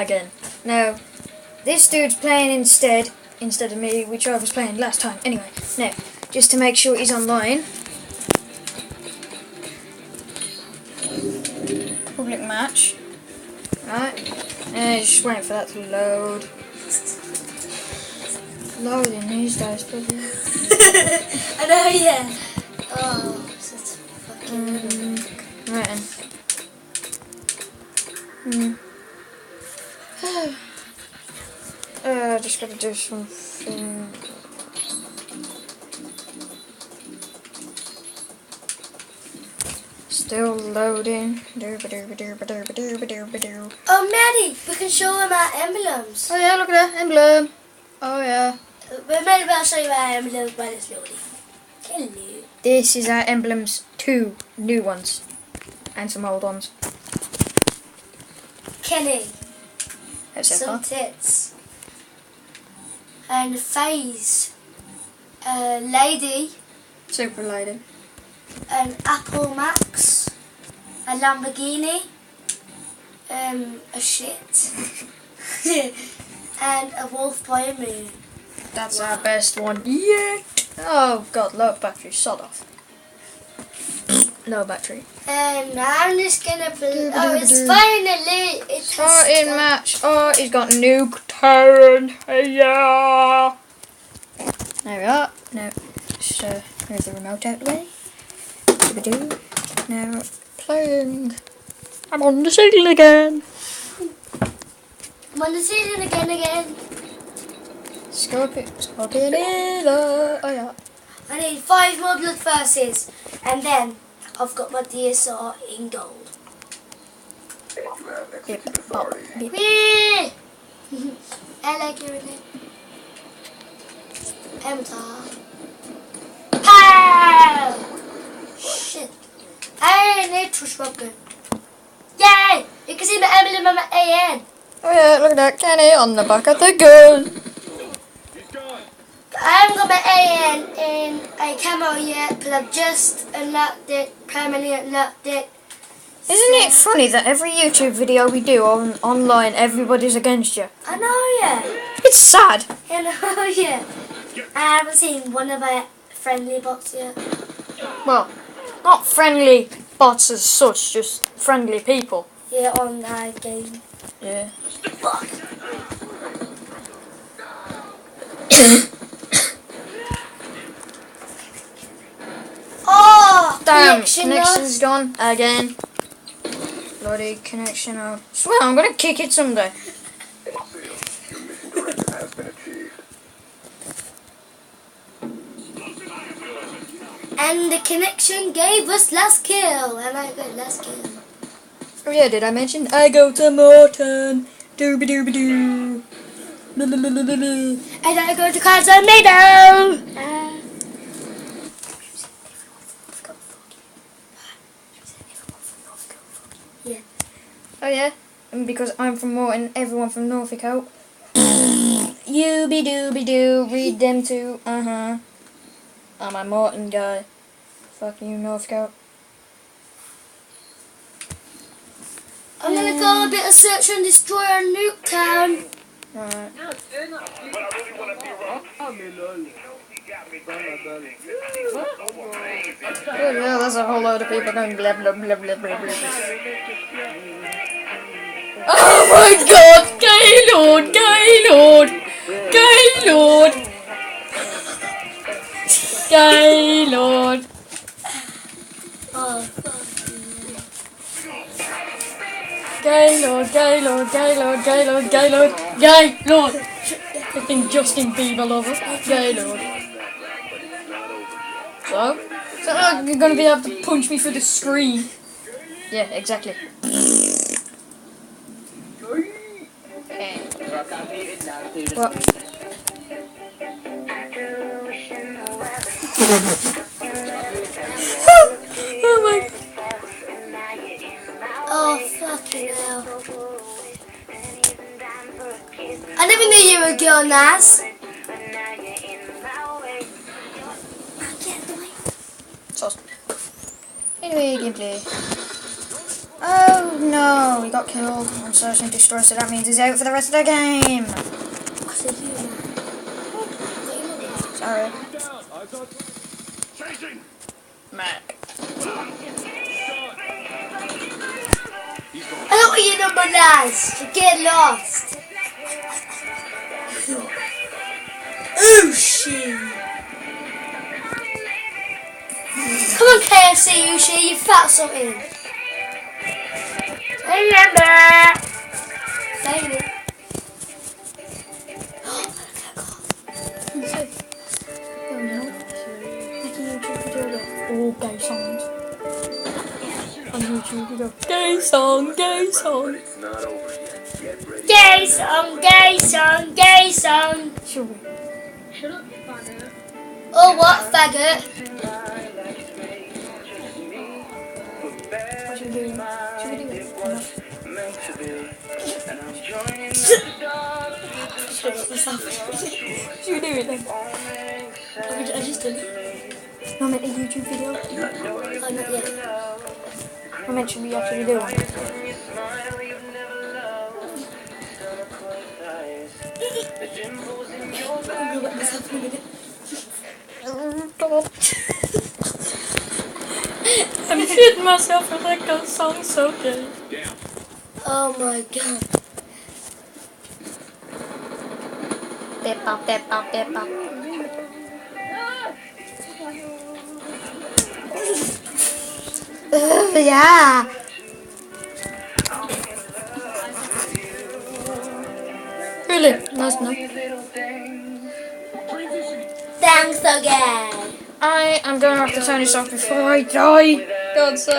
again. Now, this dude's playing instead of me, which I was playing last time. Anyway, now, just to make sure he's online. Public match. Right. Just waiting for that to load. Loading these days, bloody. I know, yeah. Oh, such fucking. Right then. Just gotta do something. Still loading. Oh, Maddie, we can show them our emblems. Oh yeah, look at that emblem. Oh yeah. We might as well show you our emblems while it's loading. Hello. This is our emblems, 2 new ones. And some old ones. Kenny. That's so Some far. tits. And Phase. Lady. Super lady. An Apple Max. A Lamborghini. A shit. And a wolf by a moon. That's our best one yet. Oh god, low battery, sod off. Low battery. And I'm just gonna put. Oh, it's finally. It Starting match. Oh, he's got nuke turn. Yeah. There we are. Now, just move the remote out of the way. Doo-ba-doo. Now, playing. I'm on the ceiling again. I'm on the ceiling again. Scorpion either. Oh yeah. I need 5 more blood verses, and then I've got my DSR in gold. Beep, bop, beep. Whee! I like your name. Avatar. Pow! Shit. I need to shotgun. Yay! You can see my emblem on my AN. Oh yeah, look at that Kenny on the back of the gun. I haven't got my AN in a camo yet, but I've just unlocked it, permanently unlocked it. Isn't it funny that every YouTube video we do online, everybody's against you? I know, yeah. It's sad. I know, yeah. I haven't seen one of my friendly bots yet. Well, not friendly bots as such, just friendly people. Yeah, on our game. Yeah. Fuck. Oh, Damn, connection connection's lost. gone again. Bloody connection off. Swear, I'm gonna kick it someday. And the connection gave us last kill, and I got last kill. Oh yeah, did I mention? I go to Morton. Dooby dooby doo. And I go to Casamino. Yeah. Oh yeah, and because I'm from Morton, everyone from Norfolk out. You be dooby doo, read them too. I'm a Morton guy. Fuck you, Norfolk out. I'm gonna go a bit of search and destroy on Nuketown. Alright. Good, yeah, there's a whole load of people going blah blah blah blah blah blah. Oh my god! Gaylord! Gaylord! Gaylord! Gaylord! Oh, fuck. Gaylord! Gaylord! Gaylord! Gaylord! Gaylord! Gaylord! I think Justin Bieber lover. Gaylord. So you're gonna be able to punch me through the screen. Yeah, exactly. What? Oh my. Oh, fucking hell. I never knew you were a girl, Naz. Sauce. Anyway, gameplay. Oh no, he got killed. I'm searching destroy, so that means he's out for the rest of the game. I said you now. Sorry. Mac. I don't want your number, lads. You get lost. Oh shit. Come on, KFC, you shit, you fat something. Remember. Baby. Oh, gay songs. On YouTube, we go, gay song, gay song. Gay song, gay song, gay song. Shall we? Shut up, faggot. Oh, what, faggot? What should we do? Should we do it? Should we do it then? I just did it. I meant a YouTube video. Oh, not yet. I meant should we actually do one? I'm gonna let myself in a minute. I'm shitting myself for that ghost song, so good. Oh my god. Bip bop, bip bop, bip bop. Yeah. Really? Nice enough. Thanks again. I am going to have to turn this off before I die. God's sake.